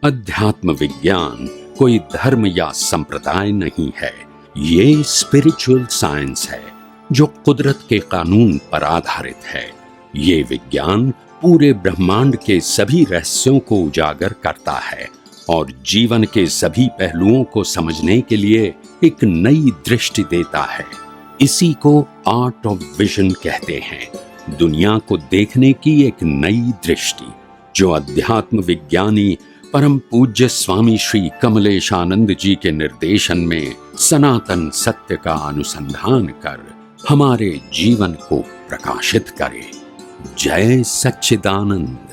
अध्यात्म विज्ञान कोई धर्म या संप्रदाय नहीं है, ये स्पिरिचुअल साइंस है जो कुदरत के कानून पर आधारित है। ये विज्ञान पूरे ब्रह्मांड के सभी रहस्यों को उजागर करता है और जीवन के सभी पहलुओं को समझने के लिए एक नई दृष्टि देता है। इसी को आर्ट ऑफ विजन कहते हैं, दुनिया को देखने की एक नई दृष्टि, जो अध्यात्म विज्ञानी परम पूज्य स्वामी श्री कमलेशानंद जी के निर्देशन में सनातन सत्य का अनुसंधान कर हमारे जीवन को प्रकाशित करे। जय सच्चिदानंद।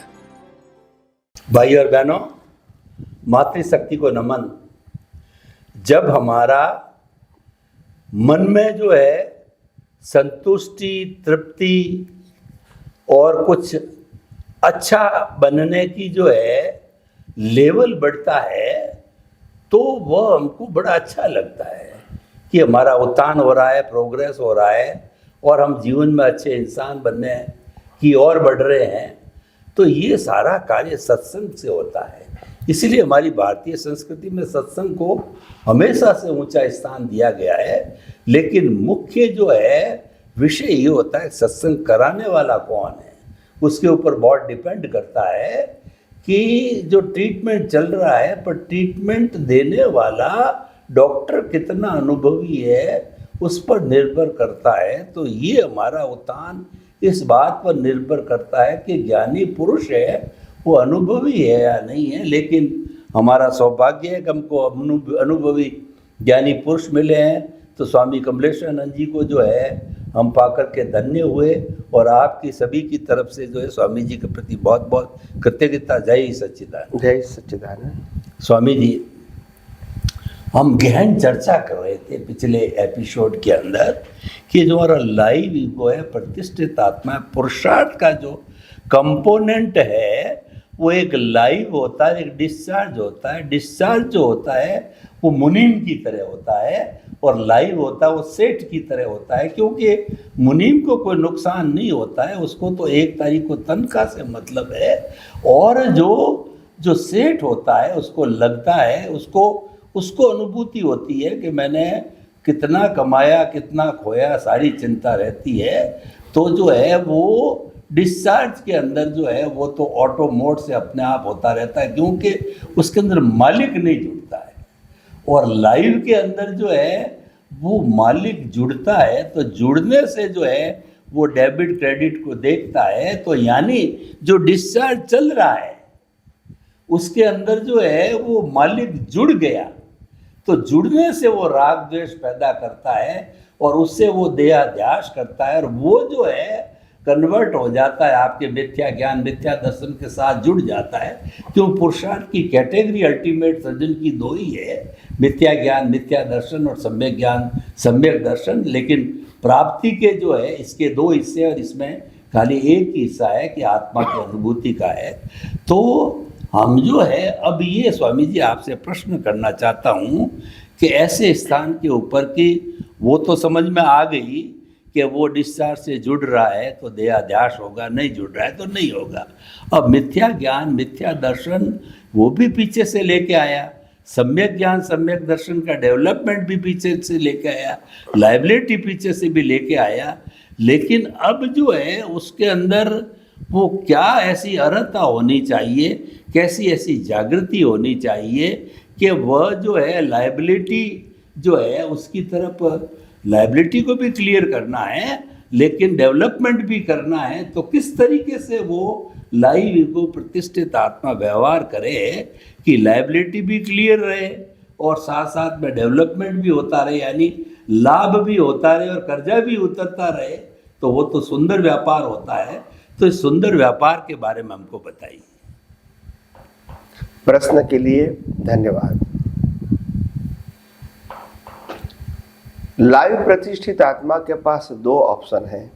भाई और बहनों, मातृशक्ति को नमन। जब हमारा मन में जो है संतुष्टि, तृप्ति और कुछ अच्छा बनने की जो है लेवल बढ़ता है, तो वह हमको बड़ा अच्छा लगता है कि हमारा उत्थान हो रहा है, प्रोग्रेस हो रहा है और हम जीवन में अच्छे इंसान बनने की ओर बढ़ रहे हैं। तो ये सारा कार्य सत्संग से होता है। इसलिए हमारी भारतीय संस्कृति में सत्संग को हमेशा से ऊंचा स्थान दिया गया है। लेकिन मुख्य जो है विषय ये होता है, सत्संग कराने वाला कौन है, उसके ऊपर बहुत डिपेंड करता है कि जो ट्रीटमेंट चल रहा है, पर ट्रीटमेंट देने वाला डॉक्टर कितना अनुभवी है उस पर निर्भर करता है। तो ये हमारा उत्थान इस बात पर निर्भर करता है कि ज्ञानी पुरुष है वो अनुभवी है या नहीं है। लेकिन हमारा सौभाग्य है कि हमको अनुभवी ज्ञानी पुरुष मिले हैं। तो स्वामी कमलेशानंद जी को जो है हम पाकर के धन्य हुए और आपकी सभी की तरफ से जो है स्वामी जी के प्रति बहुत बहुत कृतज्ञता। जय सच्चिदानंद। जय सच्चिदानंद। स्वामी जी, हम गहन चर्चा कर रहे थे पिछले एपिसोड के अंदर कि जो हमारा लाइव ईगो है, प्रतिष्ठित आत्मा, पुरुषार्थ का जो कंपोनेंट है वो एक लाइव होता है, एक डिस्चार्ज होता है। डिस्चार्ज जो होता है वो मुनीम की तरह होता है और लाइव होता है वो सेठ की तरह होता है। क्योंकि मुनीम को कोई नुकसान नहीं होता है, उसको तो 1 तारीख को तनख्वाह से मतलब है। और जो सेठ होता है उसको लगता है, उसको अनुभूति होती है कि मैंने कितना कमाया, कितना खोया, सारी चिंता रहती है। तो जो है वो डिस्चार्ज के अंदर जो है वो तो ऑटो मोड से अपने आप होता रहता है, क्योंकि उसके अंदर मालिक नहीं जुड़ता है। और लाइव के अंदर जो है वो मालिक जुड़ता है। तो जुड़ने से जो है वो डेबिट क्रेडिट को देखता है। तो यानी जो डिस्चार्ज चल रहा है उसके अंदर जो है वो मालिक जुड़ गया। तो जुड़ने से वो राग द्वेष पैदा करता है और उससे वो देहाध्यास करता है और वो जो है कन्वर्ट हो जाता है, आपके मिथ्या ज्ञान, मिथ्या दर्शन के साथ जुड़ जाता है। क्यों? पुरुषार्थ की कैटेगरी अल्टीमेट सर्जन की 2 ही है, मिथ्या ज्ञान, मिथ्या दर्शन और सम्यक ज्ञान, सम्यक दर्शन। लेकिन प्राप्ति के जो है इसके 2 हिस्से और इसमें खाली एक ही हिस्सा है कि आत्मा की अनुभूति का है। तो हम जो है अब ये स्वामी जी आपसे प्रश्न करना चाहता हूँ कि ऐसे स्थान के ऊपर की वो तो समझ में आ गई कि वो डिस्चार्ज से जुड़ रहा है तो देहाध्यास होगा, नहीं जुड़ रहा है तो नहीं होगा। अब मिथ्या ज्ञान, मिथ्या दर्शन वो भी पीछे से लेके आया, सम्यक ज्ञान, सम्यक दर्शन का डेवलपमेंट भी पीछे से लेके आया, लाइबिलिटी पीछे से भी लेके आया। लेकिन अब जो है उसके अंदर वो क्या ऐसी अर्हता होनी चाहिए, कैसी ऐसी जागृति होनी चाहिए कि वह जो है लाइबिलिटी जो है उसकी तरफ, लाइबिलिटी को भी क्लियर करना है लेकिन डेवलपमेंट भी करना है। तो किस तरीके से वो लाइव ईगो प्रतिष्ठित आत्मा व्यवहार करे कि लाइबिलिटी भी क्लियर रहे और साथ साथ में डेवलपमेंट भी होता रहे, यानी लाभ भी होता रहे और कर्जा भी उतरता रहे। तो वो तो सुंदर व्यापार होता है। तो इस सुंदर व्यापार के बारे में हमको बताइए। प्रश्न के लिए धन्यवाद। लाइव प्रतिष्ठित आत्मा के पास 2 ऑप्शन हैं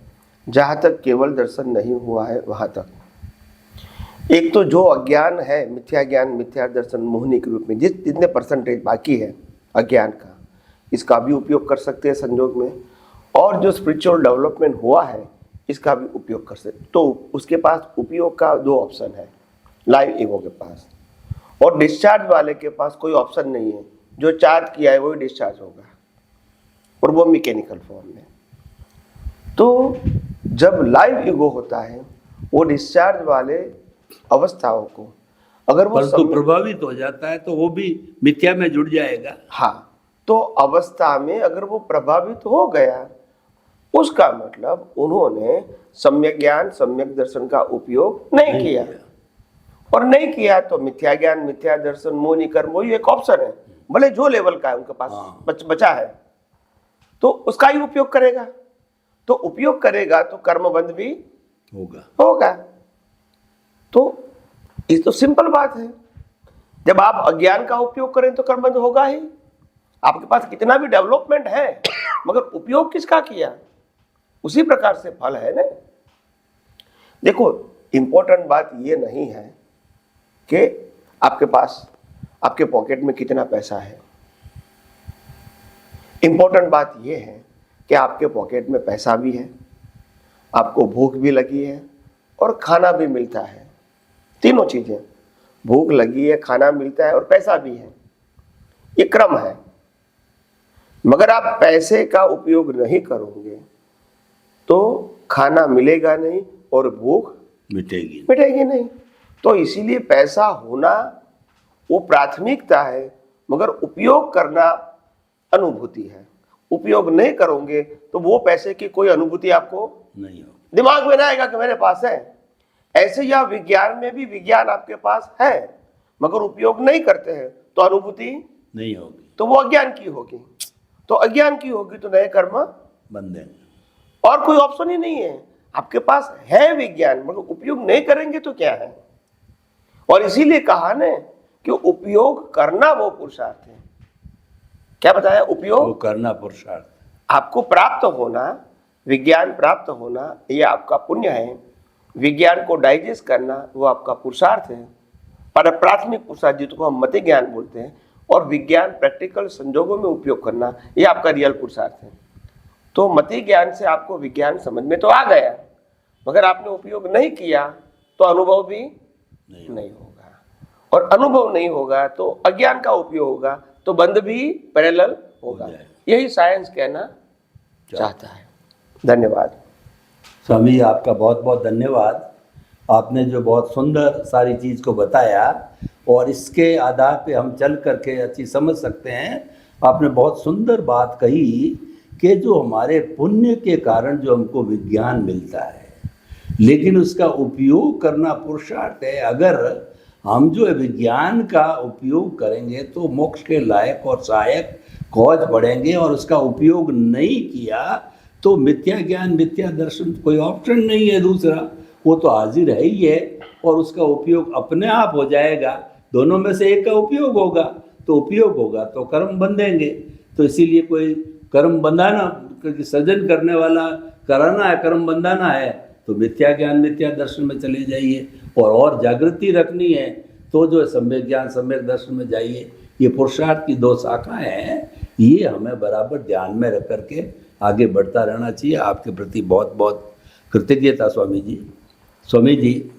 जहां तक केवल दर्शन नहीं हुआ है वहां तक। एक तो जो अज्ञान है, मिथ्या ज्ञान, मिथ्या दर्शन, मोहनी के रूप में जितने परसेंटेज बाकी है अज्ञान का, इसका भी उपयोग कर सकते हैं संयोग में। और जो स्पिरिचुअल डेवलपमेंट हुआ है इसका भी उपयोग कर सकते। तो उसके पास उपयोग का 2 ऑप्शन है लाइव ईगो के पास। और डिस्चार्ज वाले के पास कोई ऑप्शन नहीं है, जो चार्ज किया है वही डिस्चार्ज होगा, और वो मैकेनिकल फॉर्म में। तो जब लाइव ईगो होता है, वो डिस्चार्ज वाले अवस्थाओं को अगर वो परंतु प्रभावित हो जाता है तो वो भी मिथ्या में जुड़ जाएगा। हाँ, तो अवस्था में अगर वो प्रभावित हो गया, उसका मतलब उन्होंने सम्यक ज्ञान सम्यक दर्शन का उपयोग नहीं किया, और नहीं किया तो मिथ्या ज्ञान मिथ्या दर्शन मोह कर्म वही एक ऑप्शन है, भले जो लेवल का है उनके पास बचा है तो उसका ही उपयोग करेगा। तो उपयोग करेगा तो कर्म बंध भी होगा। तो ये तो सिंपल बात है, जब आप अज्ञान का उपयोग करें तो कर्म बंध होगा ही। आपके पास कितना भी डेवलपमेंट है मगर उपयोग किसका किया, उसी प्रकार से फल है ना। देखो, इंपॉर्टेंट बात ये नहीं है कि आपके पास आपके पॉकेट में कितना पैसा है, इंपॉर्टेंट बात ये है कि आपके पॉकेट में पैसा भी है, आपको भूख भी लगी है और खाना भी मिलता है। तीनों चीजें, भूख लगी है, खाना मिलता है और पैसा भी है, ये क्रम है। मगर आप पैसे का उपयोग नहीं करोगे तो खाना मिलेगा नहीं और भूख मिटेगी नहीं। तो इसीलिए पैसा होना वो प्राथमिकता है, मगर उपयोग करना अनुभूति है। उपयोग नहीं करोगे तो वो पैसे की कोई अनुभूति आपको नहीं हो, दिमाग में ना आएगा कि मेरे पास है। ऐसे या विज्ञान में भी विज्ञान आपके पास है मगर उपयोग नहीं करते हैं तो अनुभूति नहीं होगी, तो वो अज्ञान की होगी। तो अज्ञान की होगी तो नए कर्म बंधेंगे, और कोई ऑप्शन ही नहीं है। आपके पास है विज्ञान मगर उपयोग नहीं करेंगे तो क्या है। और इसीलिए कहा ना कि उपयोग करना वो पुरुषार्थ है। क्या बताया? उपयोग करना पुरुषार्थ। आपको प्राप्त होना, विज्ञान प्राप्त होना, ये आपका पुण्य है। विज्ञान को डाइजेस्ट करना वो आपका पुरुषार्थ है, पर प्राथमिक पुरुषार्थ जिसको हम मति ज्ञान बोलते हैं, और विज्ञान प्रैक्टिकल संजोगों में उपयोग करना ये आपका रियल पुरुषार्थ है। तो मति ज्ञान से आपको विज्ञान समझ में तो आ गया, मगर आपने उपयोग नहीं किया तो अनुभव भी नहीं होगा, और अनुभव नहीं होगा तो अज्ञान का उपयोग होगा, तो बंध भी पैरेलल होगा। यही साइंस कहना चाहता है। धन्यवाद स्वामी, आपका बहुत बहुत धन्यवाद। आपने जो बहुत सुंदर सारी चीज़ को बताया और इसके आधार पे हम चल करके अच्छी समझ सकते हैं। आपने बहुत सुंदर बात कही कि जो हमारे पुण्य के कारण जो हमको विज्ञान मिलता है, लेकिन उसका उपयोग करना पुरुषार्थ है। अगर हम जो विज्ञान का उपयोग करेंगे तो मोक्ष के लायक और सहायक कौज बढ़ेंगे, और उसका उपयोग नहीं किया तो मिथ्या ज्ञान मिथ्या दर्शन कोई ऑप्शन नहीं है दूसरा, वो तो हाजिर है ही है, और उसका उपयोग अपने आप हो जाएगा। दोनों में से एक का उपयोग होगा, तो उपयोग होगा तो कर्म बंधेंगे। तो इसीलिए कोई कर्म बंधाना, सृजन करने वाला कराना है, कर्म बंधाना है तो मिथ्या ज्ञान मिथ्या दर्शन में चले जाइए, और जागृति रखनी है तो जो सम्यक ज्ञान सम्यक दर्शन में जाइए। ये पुरुषार्थ की दो शाखाएं हैं, ये हमें बराबर ध्यान में रख करके आगे बढ़ता रहना चाहिए। आपके प्रति बहुत बहुत कृतज्ञता स्वामी जी। स्वामी जी,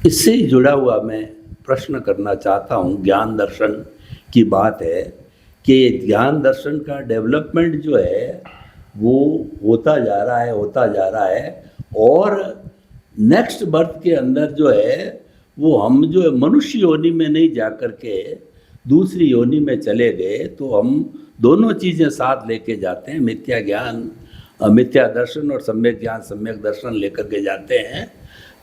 इससे जुड़ा हुआ मैं प्रश्न करना चाहता हूँ। ज्ञान दर्शन की बात है कि ज्ञान दर्शन का डेवलपमेंट जो है वो होता जा रहा है, और नेक्स्ट बर्थ के अंदर जो है वो हम जो है मनुष्य योनि में नहीं जा कर के दूसरी योनि में चले गए, तो हम दोनों चीज़ें साथ लेके जाते हैं। मिथ्या ज्ञान मिथ्या दर्शन और सम्यक ज्ञान सम्यक दर्शन लेकर के जाते हैं।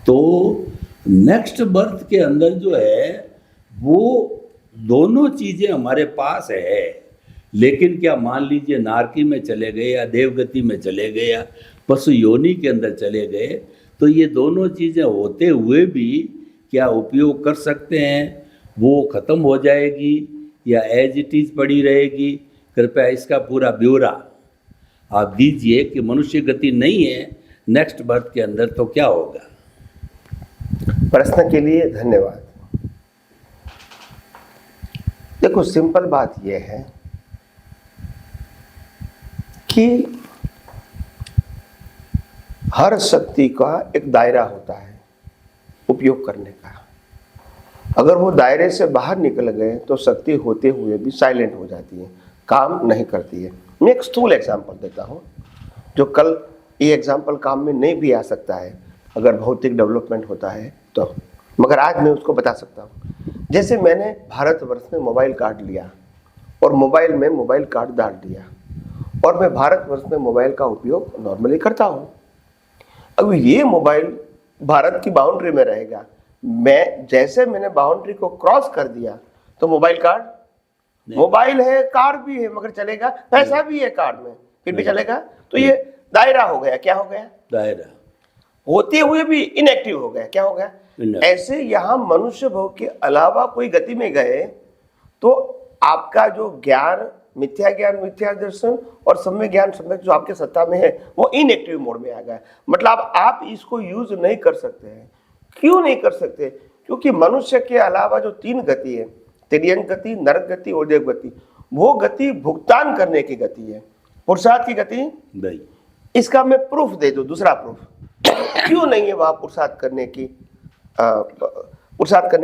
तो नेक्स्ट बर्थ के अंदर जो है वो दोनों चीज़ें हमारे पास है, लेकिन क्या मान लीजिए नारकी में चले गए या देवगति में चले गए या पशु योनि के अंदर चले गए, तो ये दोनों चीज़ें होते हुए भी क्या उपयोग कर सकते हैं? वो ख़त्म हो जाएगी या एज इट इज़ पड़ी रहेगी? कृपया इसका पूरा ब्यौरा आप दीजिए कि मनुष्य गति नहीं है नेक्स्ट बर्थ के अंदर तो क्या होगा। प्रश्न के लिए धन्यवाद। देखो, सिंपल बात यह है कि हर शक्ति का एक दायरा होता है उपयोग करने का, अगर वो दायरे से बाहर निकल गए तो शक्ति होते हुए भी साइलेंट हो जाती है, काम नहीं करती है। मैं एक स्थूल एग्जाम्पल देता हूँ, जो कल ये एग्जाम्पल काम में नहीं भी आ सकता है अगर भौतिक डेवलपमेंट होता है तो, मगर आज मैं उसको बता सकता हूँ। जैसे मैंने भारतवर्ष में मोबाइल कार्ड लिया और मोबाइल में मोबाइल कार्ड डाल दिया और मैं भारतवर्ष में मोबाइल का उपयोग नॉर्मली करता हूँ। अब ये मोबाइल भारत की बाउंड्री में रहेगा, मैंने बाउंड्री को क्रॉस कर दिया तो मोबाइल कार्ड, मोबाइल है, कार्ड भी है मगर चलेगा, पैसा भी है कार्ड में फिर भी चलेगा, तो ये दायरा हो गया। क्या हो गया? दायरा होते हुए भी इनएक्टिव हो गया। क्या हो गया? ऐसे यहाँ मनुष्य भोग के अलावा कोई गति में गए तो आपका जो ज्ञान, मिथ्या दर्शन और सम्यक ज्ञान, सम्यक जो आपके सत्ता में है, वो इनएक्टिव मोड में आ गया। मतलब आप इसको यूज नहीं कर सकते हैं। क्यों नहीं कर सकते? क्योंकि मनुष्य के अलावा जो 3 गति है, तिर्यंक गति, नरक गति और देव गति, वो गति भुगतान करने की गति है, पुरुषार्थ की गति नहीं। इसका मैं प्रूफ दे दूं, दूसरा प्रूफ क्यों नहीं है वहां पुरुषार्थ करने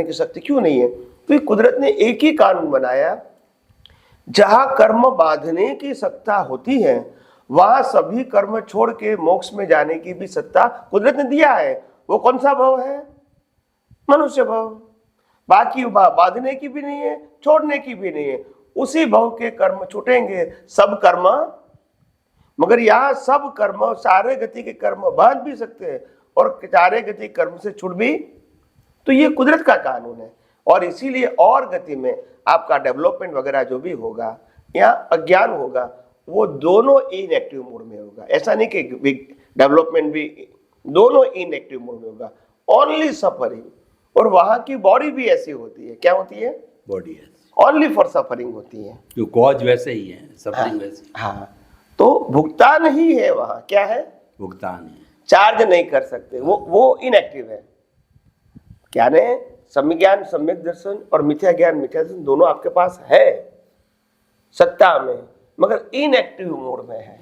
की शक्ति क्यों नहीं है? तो कुदरत ने एक ही कानून बनाया, जहां कर्म बांधने की सत्ता होती है वहां सभी कर्म छोड़ के मोक्ष में जाने की भी सत्ता कुदरत ने दिया है। वो कौन सा भाव है? मनुष्य भाव। बाकी बांधने की भी नहीं है, छोड़ने की भी नहीं है। उसी भाव के कर्म छूटेंगे, सब कर्म, मगर यहाँ सब कर्म, सारे गति के कर्म बांध भी सकते हैं और सारे गति कर्म से छूट भी, तो ये कुदरत का कानून है। और इसीलिए और गति में आपका डेवलपमेंट वगैरह जो भी होगा, यहाँ अज्ञान होगा, वो दोनों इनएक्टिव मोड में होगा। ऐसा नहीं कि डेवलपमेंट भी, दोनों इनएक्टिव मोड में होगा, ओनली सफरिंग। और वहां की बॉडी भी ऐसी होती है। क्या होती है? बॉडी ओनली फॉर सफरिंग होती है, जो कॉज वैसे ही है, सफरिंग वैसे। हाँ, तो भुगतान ही है वहां। क्या है? भुगतान है, चार्ज नहीं कर सकते, वो इनएक्टिव है। क्या ने? सम्यक ज्ञान, सम्यक दर्शन और मिथ्या ज्ञान, मिथ्या दर्शन दोनों आपके पास है सत्ता में, मगर इनएक्टिव मोड में है,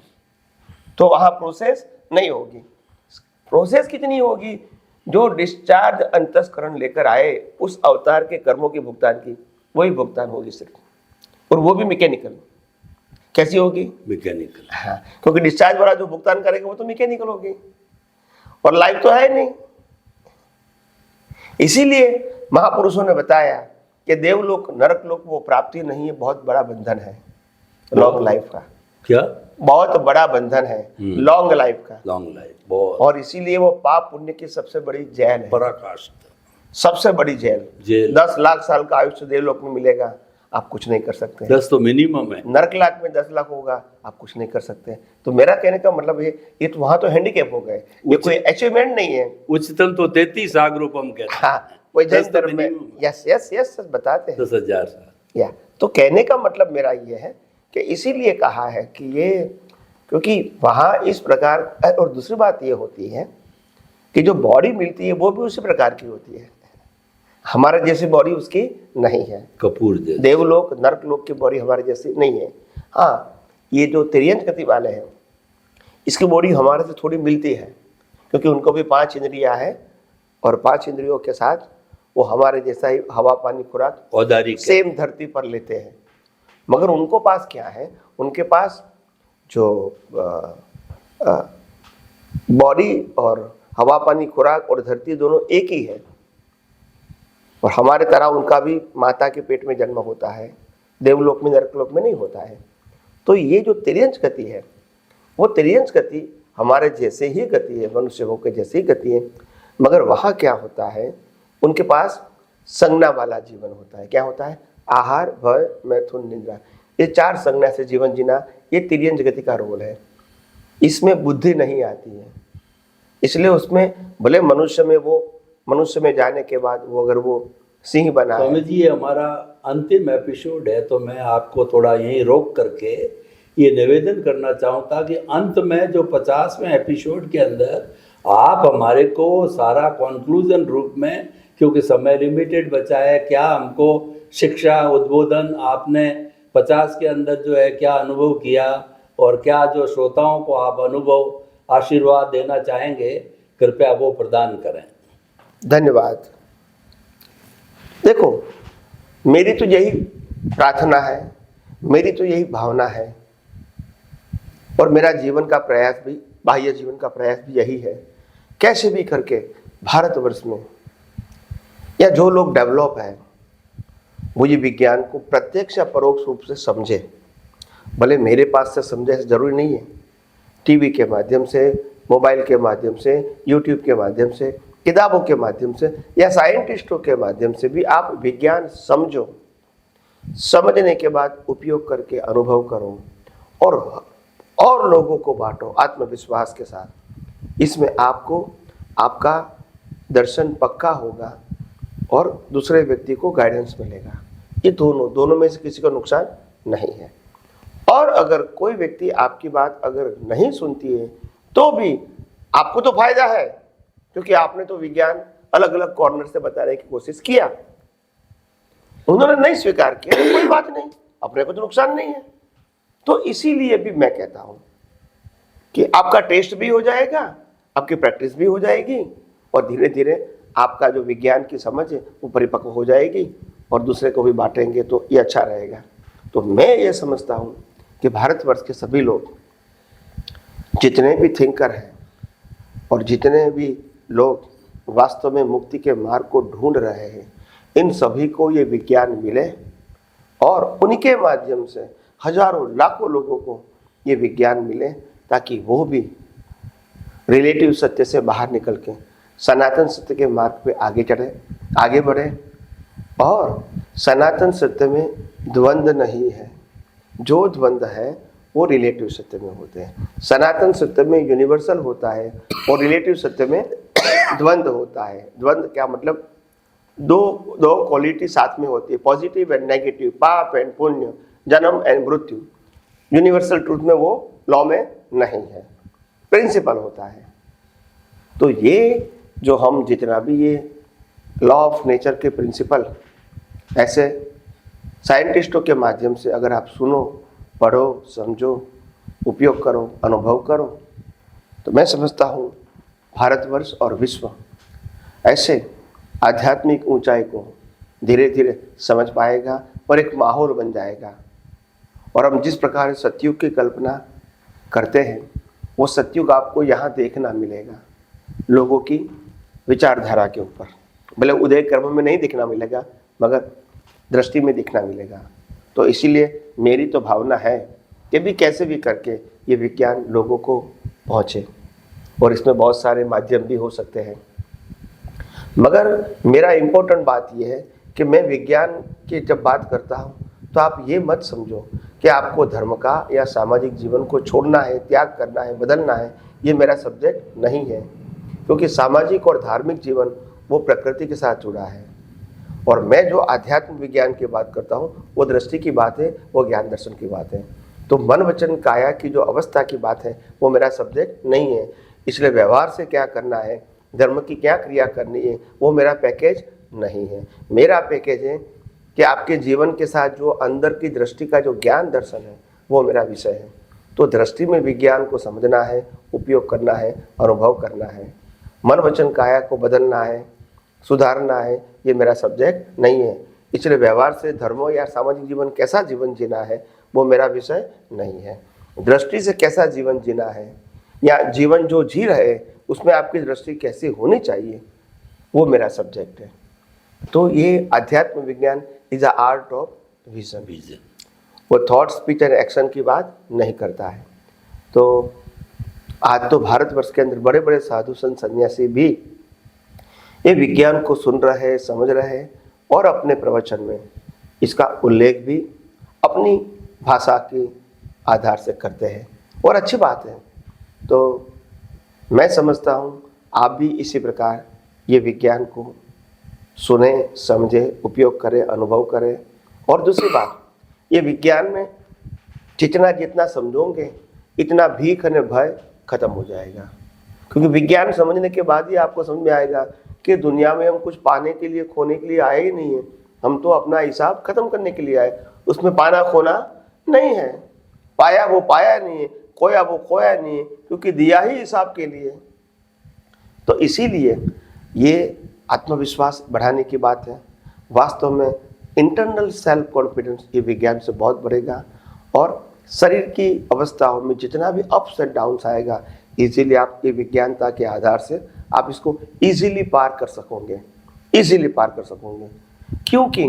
तो वहां प्रोसेस नहीं होगी। प्रोसेस कितनी होगी? जो डिस्चार्ज अंतस्करण लेकर आए उस अवतार के कर्मों की भुगतान की, वही भुगतान होगी सिर्फ, और वो भी मैकेनिकल। कैसी होगी? मैकेनिकल। हाँ, क्योंकि डिस्चार्ज वाला जो भुगतान करेगा वो तो मैकेनिकल होगी, और लाइफ तो है नहीं। इसीलिए महापुरुषों ने बताया कि देवलोक, नरकलोक वो प्राप्ति नहीं है, बहुत बड़ा बंधन है लॉन्ग लाइफ का। क्या? बहुत बड़ा बंधन है लॉन्ग लाइफ का, लॉन्ग लाइफ बहुत। और इसीलिए वो पाप पुण्य की सबसे बड़ी जेल है, पराकाष्ठ, सबसे बड़ी जेल। 10 लाख साल का आयुष्य देवलोक में मिलेगा, आप कुछ नहीं कर सकते। 10 तो मिनिमम है। नरक लाख में 10 लाख होगा, आप कुछ नहीं कर सकते। तो मेरा कहने का मतलब ये तो वहां तो हैंडीकैप हो गए, ये कोई अचीवमेंट नहीं है। उच्चतम तो 33 आगरूपम कहते हैं। हाँ, वही जैन धर्म में यस बताते हैं 10,000 साल। या तो कहने का मतलब मेरा ये है कि इसीलिए कहा है कि ये, क्योंकि वहाँ इस प्रकार। और दूसरी बात ये होती है कि जो बॉडी मिलती है वो भी उसी प्रकार की होती है, हमारे जैसी बॉडी उसकी नहीं है। कपूर जैसे देवलोक, नरकलोक की बॉडी हमारे जैसी नहीं है। हाँ, ये जो तिर्यंक गति वाले हैं, इसकी बॉडी हमारे से थोड़ी मिलती है, क्योंकि उनको भी 5 इंद्रियां है, और 5 इंद्रियों के साथ वो हमारे जैसा ही हवा, पानी, खुराक औदारी सेम धरती पर लेते हैं। मगर उनको पास क्या है? उनके पास जो बॉडी और हवा, पानी, खुराक और धरती दोनों एक ही है, और हमारे तरह उनका भी माता के पेट में जन्म होता है, देवलोक में, नरकलोक में नहीं होता है। तो ये जो तिर्यंच गति है, वो तिर्यंच गति हमारे जैसे ही गति है, मनुष्य भोग के जैसे ही गति है, मगर वहाँ क्या होता है? उनके पास संज्ञा वाला जीवन होता है। क्या होता है? आहार, भय, मैथुन, निद्रा, ये 4 संज्ञा से जीवन जीना, ये तिर्यंच गति का रोल है। इसमें बुद्धि नहीं आती है, इसलिए उसमें भले मनुष्य में जाने के बाद वो अगर वो सिंह बना। स्वामी जी, ये हमारा अंतिम एपिसोड है, तो मैं आपको थोड़ा यहीं रोक करके ये निवेदन करना चाहूँगा कि अंत में जो 50वें एपिसोड के अंदर आप हमारे को सारा कंक्लूजन रूप में, क्योंकि समय लिमिटेड बचा है, क्या हमको शिक्षा, उद्बोधन आपने 50 के अंदर जो है क्या अनुभव किया, और क्या जो श्रोताओं को आप अनुभव, आशीर्वाद देना चाहेंगे, कृपया वो प्रदान करें। धन्यवाद। देखो, मेरी तो यही प्रार्थना है, मेरी तो यही भावना है, और मेरा जीवन का प्रयास भी, बाह्य जीवन का प्रयास भी यही है, कैसे भी करके भारतवर्ष में या जो लोग डेवलप हैं वो ये विज्ञान को प्रत्यक्ष या परोक्ष रूप से समझे। भले मेरे पास से समझे ऐसा जरूरी नहीं है, टीवी के माध्यम से, मोबाइल के माध्यम से, यूट्यूब के माध्यम से, किताबों के माध्यम से या साइंटिस्टों के माध्यम से भी आप विज्ञान समझो। समझने के बाद उपयोग करके अनुभव करो और लोगों को बांटो आत्मविश्वास के साथ। इसमें आपको आपका दर्शन पक्का होगा और दूसरे व्यक्ति को गाइडेंस मिलेगा। ये दोनों में से किसी को नुकसान नहीं है। और अगर कोई व्यक्ति आपकी बात अगर नहीं सुनती है तो भी आपको तो फायदा है, क्योंकि आपने तो विज्ञान अलग अलग कॉर्नर से बताने की कोशिश किया। उन्होंने नहीं स्वीकार किया, कोई बात नहीं, अपने को तो नुकसान नहीं है। तो इसीलिए भी मैं कहता हूं कि आपका टेस्ट भी हो जाएगा, आपकी प्रैक्टिस भी हो जाएगी, और धीरे धीरे आपका जो विज्ञान की समझ है वो परिपक्व हो जाएगी और दूसरे को भी बांटेंगे तो ये अच्छा रहेगा। तो मैं ये समझता हूँ कि भारतवर्ष के सभी लोग, जितने भी थिंकर हैं और जितने भी लोग वास्तव में मुक्ति के मार्ग को ढूंढ रहे हैं, इन सभी को ये विज्ञान मिले और उनके माध्यम से हजारों लाखों लोगों को ये विज्ञान मिले, ताकि वो भी रिलेटिव सत्य से बाहर निकल के सनातन सत्य के मार्ग पे आगे बढ़े। और सनातन सत्य में द्वंद्व नहीं है, जो द्वंद्व है वो रिलेटिव सत्य में होते हैं। सनातन सत्य में यूनिवर्सल होता है और रिलेटिव सत्य में द्वंद्व होता है। द्वंद्व क्या मतलब? दो क्वालिटी साथ में होती है, पॉजिटिव एंड नेगेटिव, पाप एंड पुण्य, जन्म एंड मृत्यु। यूनिवर्सल ट्रूथ में वो लॉ में नहीं है, प्रिंसिपल होता है। तो ये जो हम जितना भी ये लॉ ऑफ नेचर के प्रिंसिपल ऐसे साइंटिस्टों के माध्यम से अगर आप सुनो, पढ़ो, समझो, उपयोग करो, अनुभव करो, तो मैं समझता हूँ भारतवर्ष और विश्व ऐसे आध्यात्मिक ऊंचाई को धीरे धीरे समझ पाएगा और एक माहौल बन जाएगा। और हम जिस प्रकार सतयुग की कल्पना करते हैं वो सतयुग आपको यहाँ देखना मिलेगा, लोगों की विचारधारा के ऊपर। भले उदय कर्म में नहीं दिखना मिलेगा मगर दृष्टि में दिखना मिलेगा। तो इसीलिए मेरी तो भावना है कि भी कैसे भी करके ये विज्ञान लोगों को पहुँचे, और इसमें बहुत सारे माध्यम भी हो सकते हैं। मगर मेरा इम्पोर्टेंट बात यह है कि मैं विज्ञान की जब बात करता हूँ तो आप ये मत समझो कि आपको धर्म का या सामाजिक जीवन को छोड़ना है, त्याग करना है, बदलना है। ये मेरा सब्जेक्ट नहीं है, क्योंकि सामाजिक और धार्मिक जीवन वो प्रकृति के साथ जुड़ा है। और मैं जो आध्यात्म विज्ञान की बात करता हूँ वो दृष्टि की बात है, वो ज्ञान दर्शन की बात है। तो मन वचन काया की जो अवस्था की बात है वो मेरा सब्जेक्ट नहीं है। इसलिए व्यवहार से क्या करना है, धर्म की क्या क्रिया करनी है, वो मेरा पैकेज नहीं है। मेरा पैकेज है कि आपके जीवन के साथ जो अंदर की दृष्टि का जो ज्ञान दर्शन है वो मेरा विषय है। तो दृष्टि में विज्ञान को समझना है, उपयोग करना है, अनुभव करना है, मन वचन काया को बदलना है, सुधारना है, ये मेरा सब्जेक्ट नहीं है। इसलिए व्यवहार से धर्मों या सामाजिक जीवन कैसा जीवन जीना है वो मेरा विषय नहीं है। दृष्टि से कैसा जीवन जीना है या जीवन जो जी रहे उसमें आपकी दृष्टि कैसी होनी चाहिए वो मेरा सब्जेक्ट है। तो ये अध्यात्म विज्ञान is a art of vision. वो थॉट, स्पीच एंड एक्शन की बात नहीं करता है। तो आज तो भारतवर्ष के अंदर बड़े बड़े साधु संत सन्यासी भी ये विज्ञान को सुन रहे हैं, समझ रहे हैं और अपने प्रवचन में इसका उल्लेख भी अपनी भाषा के आधार से करते हैं, और अच्छी बात है। तो मैं समझता हूँ आप भी इसी प्रकार ये विज्ञान को सुने, समझे, उपयोग करें, अनुभव करें। और दूसरी बात, ये विज्ञान में जितना समझोगे इतना भीख और भय खत्म हो जाएगा, क्योंकि विज्ञान समझने के बाद ही आपको समझ में आएगा कि दुनिया में हम कुछ पाने के लिए, खोने के लिए आए ही नहीं है। हम तो अपना हिसाब खत्म करने के लिए आए, उसमें पाना खोना नहीं है। पाया वो पाया नहीं है, खोया वो खोया नहीं है, क्योंकि दिया ही हिसाब के लिए। तो इसीलिए ये आत्मविश्वास बढ़ाने की बात है, वास्तव में इंटरनल सेल्फ कॉन्फिडेंस ये विज्ञान से बहुत बढ़ेगा और शरीर की अवस्थाओं में जितना भी अप्स एंड डाउन्स आएगा, इजीली आप ये विज्ञानता के आधार से आप इसको इजीली पार कर सकोगे, इजीली पार कर सकोगे। क्योंकि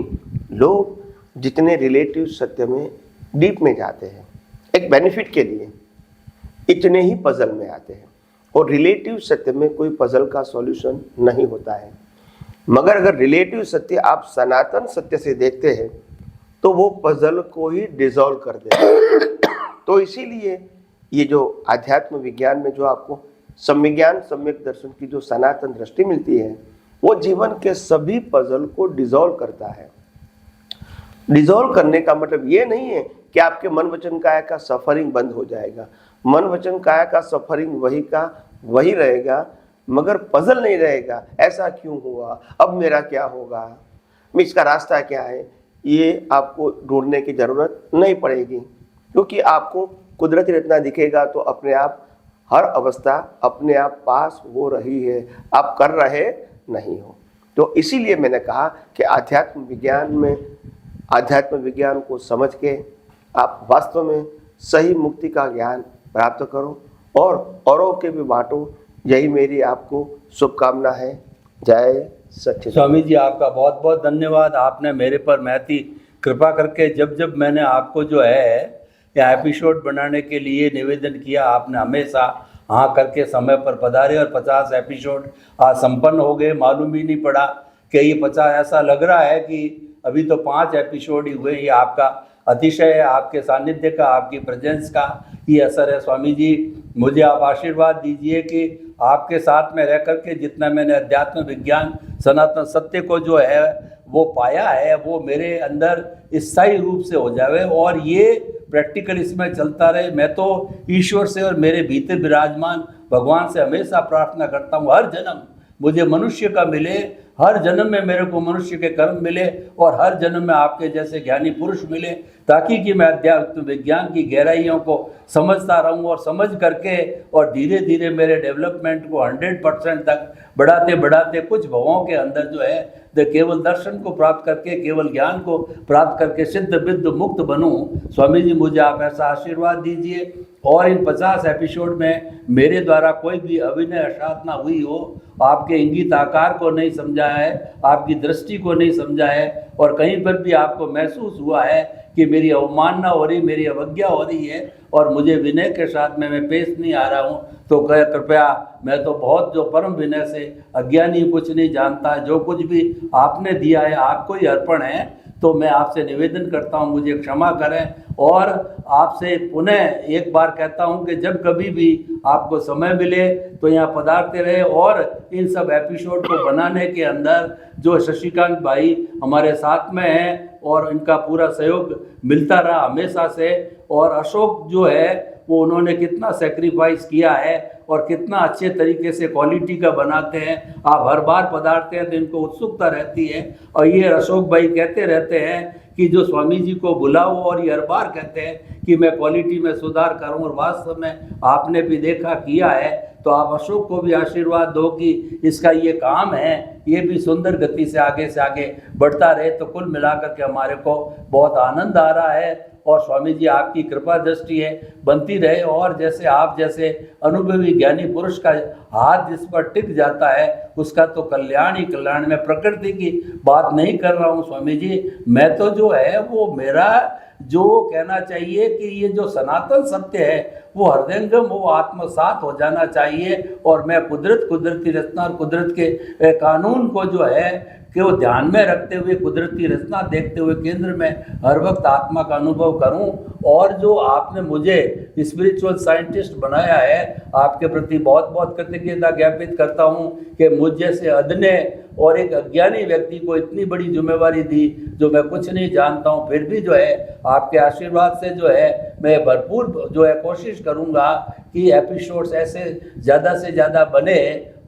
लोग जितने रिलेटिव सत्य में डीप में जाते हैं एक बेनिफिट के लिए, इतने ही पजल में आते हैं, और रिलेटिव सत्य में कोई पजल का सॉल्यूशन नहीं होता है। मगर अगर रिलेटिव सत्य आप सनातन सत्य से देखते हैं तो वो पजल को ही डिसॉल्व कर देता है। तो इसीलिए ये जो आध्यात्म विज्ञान में जो आपको संविज्ञान सम्यक दर्शन की जो सनातन दृष्टि मिलती है, वो जीवन के सभी पजल को डिसॉल्व करता है। डिसॉल्व करने का मतलब ये नहीं है कि आपके मन वचन काया का सफरिंग बंद हो जाएगा। मन वचन काया का सफरिंग वही का वही रहेगा, मगर पजल नहीं रहेगा। ऐसा क्यों हुआ, अब मेरा क्या होगा, इसका रास्ता क्या है, ये आपको ढूंढने की जरूरत नहीं पड़ेगी, क्योंकि आपको कुदरती रचना दिखेगा तो अपने आप हर अवस्था अपने आप पास हो रही है, आप कर रहे नहीं हो। तो इसीलिए मैंने कहा कि आध्यात्म विज्ञान को समझ के आप वास्तव में सही मुक्ति का ज्ञान प्राप्त करो और औरों के भी बांटो। यही मेरी आपको शुभकामना है। जय सच्चिदानंद। स्वामी जी आपका बहुत बहुत धन्यवाद। आपने मेरे पर महती कृपा करके जब जब मैंने आपको जो है या एपिसोड बनाने के लिए निवेदन किया, आपने हमेशा हाँ करके समय पर पधारे और 50 एपिसोड आज संपन्न हो गए। मालूम ही नहीं पड़ा कि ये 50, ऐसा लग रहा है कि अभी तो 5 एपिसोड ही हुए। ये आपका अतिशय आपके सानिध्य का, आपकी प्रेजेंस का ही असर है। स्वामी जी मुझे आप आशीर्वाद दीजिए कि आपके साथ में रह करके जितना मैंने अध्यात्म विज्ञान सनातन सत्य को जो है वो पाया है, वो मेरे अंदर स्थायी रूप से हो जाए और ये प्रैक्टिकल इसमें चलता रहे। मैं तो ईश्वर से और मेरे भीतर विराजमान भगवान से हमेशा प्रार्थना करता हूँ हर जन्म मुझे मनुष्य का मिले, हर जन्म में मेरे को मनुष्य के कर्म मिले और हर जन्म में आपके जैसे ज्ञानी पुरुष मिले, ताकि कि मैं अध्यात्म विज्ञान की गहराइयों को समझता रहूं और समझ करके और धीरे धीरे मेरे डेवलपमेंट को 100% तक बढ़ाते बढ़ाते कुछ भवों के अंदर जो है केवल दर्शन को प्राप्त करके, केवल ज्ञान को प्राप्त करके सिद्ध बिद्ध मुक्त बनूं। स्वामी जी मुझे आप ऐसा आशीर्वाद दीजिए और इन 50 एपिसोड में मेरे द्वारा कोई भी अभिनय असाधना हुई हो, आपके इंगित आकार को नहीं समझा है, आपकी दृष्टि को नहीं समझा है और कहीं पर भी आपको महसूस हुआ है कि मेरी अवमानना हो रही, मेरी अवज्ञा हो रही है और मुझे विनय के साथ में मैं पेश नहीं आ रहा हूँ, तो कृपया, मैं तो बहुत जो परम विनय से अज्ञानी कुछ नहीं जानता, जो कुछ भी आपने दिया है आपको ही अर्पण है। तो मैं आपसे निवेदन करता हूँ मुझे क्षमा करें और आपसे पुनः एक बार कहता हूँ कि जब कभी भी आपको समय मिले तो यहाँ पधारते रहे और इन सब एपिसोड को बनाने के अंदर जो शशिकांत भाई हमारे साथ में हैं और इनका पूरा सहयोग मिलता रहा हमेशा से, और अशोक जो है वो उन्होंने कितना सेक्रीफाइस किया है और कितना अच्छे तरीके से क्वालिटी का बनाते हैं। आप हर बार पधारते हैं तो इनको उत्सुकता रहती है और ये अशोक भाई कहते रहते हैं कि जो स्वामी जी को बुलाओ, और ये हर बार कहते हैं कि मैं क्वालिटी में सुधार करूं और वास्तव में आपने भी देखा किया है। तो आप अशोक को भी आशीर्वाद दो कि इसका ये काम है ये भी सुंदर गति से आगे बढ़ता रहे। तो कुल मिलाकर के हमारे को बहुत आनंद आ रहा है और स्वामी जी आपकी कृपा दृष्टि है बनती रहे और जैसे आप जैसे अनुभवी ज्ञानी पुरुष का हाथ जिस पर टिक जाता है उसका तो कल्याण ही कल्याण। मैं प्रकृति की बात नहीं कर रहा हूँ स्वामी जी, मैं तो जो है वो मेरा जो कहना चाहिए कि ये जो सनातन सत्य है वो हृदयंगम वो आत्मसात हो जाना चाहिए और मैं कुदरती रचना और कुदरत के कानून को जो है कि वो ध्यान में रखते हुए कुदरती रचना देखते हुए केंद्र में हर वक्त आत्मा का अनुभव करूं। और जो आपने मुझे स्पिरिचुअल साइंटिस्ट बनाया है आपके प्रति बहुत बहुत कृतज्ञता ज्ञापित करता हूं कि मुझ जैसे अदने और एक अज्ञानी व्यक्ति को इतनी बड़ी जिम्मेवारी दी जो मैं कुछ नहीं जानता हूं। फिर भी जो है आपके आशीर्वाद से जो है मैं भरपूर जो है कोशिश करूंगा कि एपिसोड्स ऐसे ज़्यादा से ज़्यादा बने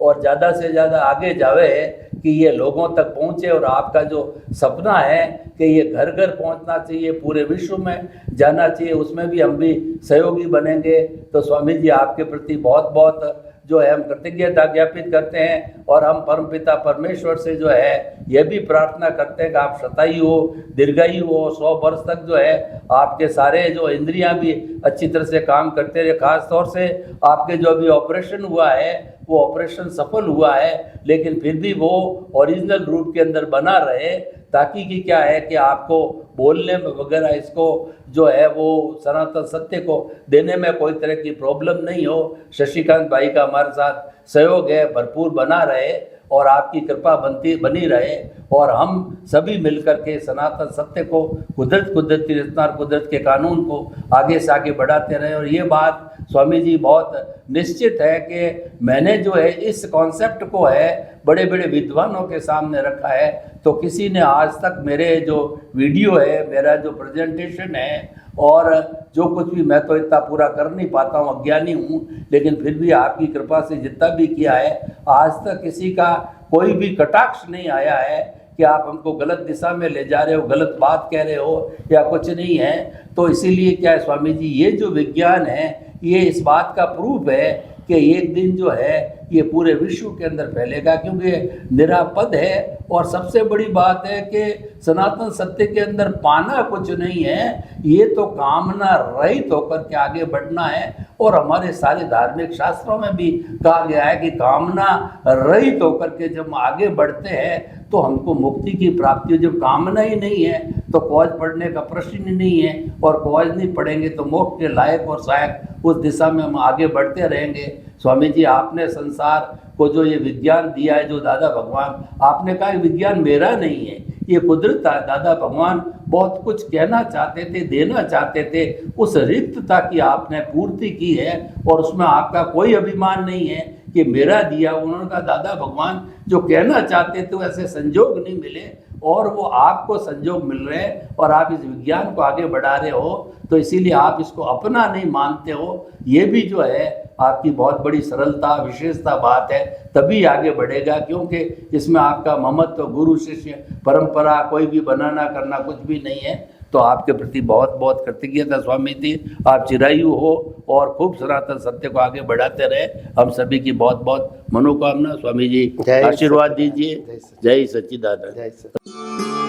और ज़्यादा से ज़्यादा आगे जावे कि ये लोगों तक पहुँचे और आपका जो सपना है कि ये घर घर पहुंचना चाहिए, पूरे विश्व में जाना चाहिए, उसमें भी हम भी सहयोगी बनेंगे। तो स्वामी जी आपके प्रति बहुत बहुत जो है हम कृतज्ञता ज्ञापित करते हैं और हम परमपिता परमेश्वर से जो है यह भी प्रार्थना करते हैं कि आप शतायु हो, दीर्घायु हो, 100 वर्ष तक जो है आपके सारे जो इंद्रियां भी अच्छी तरह से काम करते रहे। खास तौर से आपके जो अभी ऑपरेशन हुआ है वो ऑपरेशन सफल हुआ है, लेकिन फिर भी वो ओरिजिनल रूप के अंदर बना रहे, ताकि कि क्या है कि आपको बोलने में वगैरह इसको जो है वो सनातन सत्य को देने में कोई तरह की प्रॉब्लम नहीं हो। शशिकांत भाई का हमारे साथ सहयोग है, भरपूर बना रहे और आपकी कृपा बनी रहे और हम सभी मिलकर के सनातन सत्य को, कुदरत की रचना और कुदरत के कानून को आगे से आगे बढ़ाते रहे। और ये बात स्वामी जी बहुत निश्चित है कि मैंने जो है इस कॉन्सेप्ट को है बड़े बड़े विद्वानों के सामने रखा है, तो किसी ने आज तक मेरे जो वीडियो है, मेरा जो प्रेजेंटेशन है और जो कुछ भी, मैं तो इतना पूरा कर नहीं पाता हूँ, अज्ञानी हूँ, लेकिन फिर भी आपकी कृपा से जितना भी किया है आज तक किसी का कोई भी कटाक्ष नहीं आया है कि आप हमको गलत दिशा में ले जा रहे हो, गलत बात कह रहे हो या कुछ नहीं है। तो इसीलिए क्या है स्वामी जी, ये जो विज्ञान है ये इस बात का प्रूफ है कि एक दिन जो है ये पूरे विश्व के अंदर फैलेगा, क्योंकि निरापद है। और सबसे बड़ी बात है कि सनातन सत्य के अंदर पाना कुछ नहीं है, ये तो कामना रहित होकर के आगे बढ़ना है। और हमारे सारे धार्मिक शास्त्रों में भी कहा गया है कि कामना रहित होकर के जब आगे बढ़ते हैं तो हमको मुक्ति की प्राप्ति हो। जब कामना ही नहीं है तो कॉज पढ़ने का प्रश्न ही नहीं है, और कॉज नहीं पढ़ेंगे तो मोक्ष के लायक और सहायक उस दिशा में हम आगे बढ़ते रहेंगे। स्वामी जी आपने संसार को जो ये विज्ञान दिया है, जो दादा भगवान, आपने कहा विज्ञान मेरा नहीं है, ये कुदरत है। दादा भगवान बहुत कुछ कहना चाहते थे, देना चाहते थे, उस रिक्तता की आपने पूर्ति की है और उसमें आपका कोई अभिमान नहीं है कि मेरा दिया। उन्होंने कहा दादा भगवान जो कहना चाहते थे वैसे संजोग नहीं मिले और वो आपको संजोग मिल रहे हैं और आप इस विज्ञान को आगे बढ़ा रहे हो, तो इसीलिए आप इसको अपना नहीं मानते हो। ये भी जो है आपकी बहुत बड़ी सरलता, विशेषता बात है, तभी आगे बढ़ेगा, क्योंकि इसमें आपका ममत्व, गुरु शिष्य परंपरा कोई भी बनाना करना कुछ भी नहीं है। तो आपके प्रति बहुत बहुत कृतज्ञता स्वामी जी, आप चिरायु हो और खूब सनातन सत्य को आगे बढ़ाते रहे। हम सभी की बहुत बहुत मनोकामना। स्वामी जी आशीर्वाद दीजिए। जय सच्चिदानंद।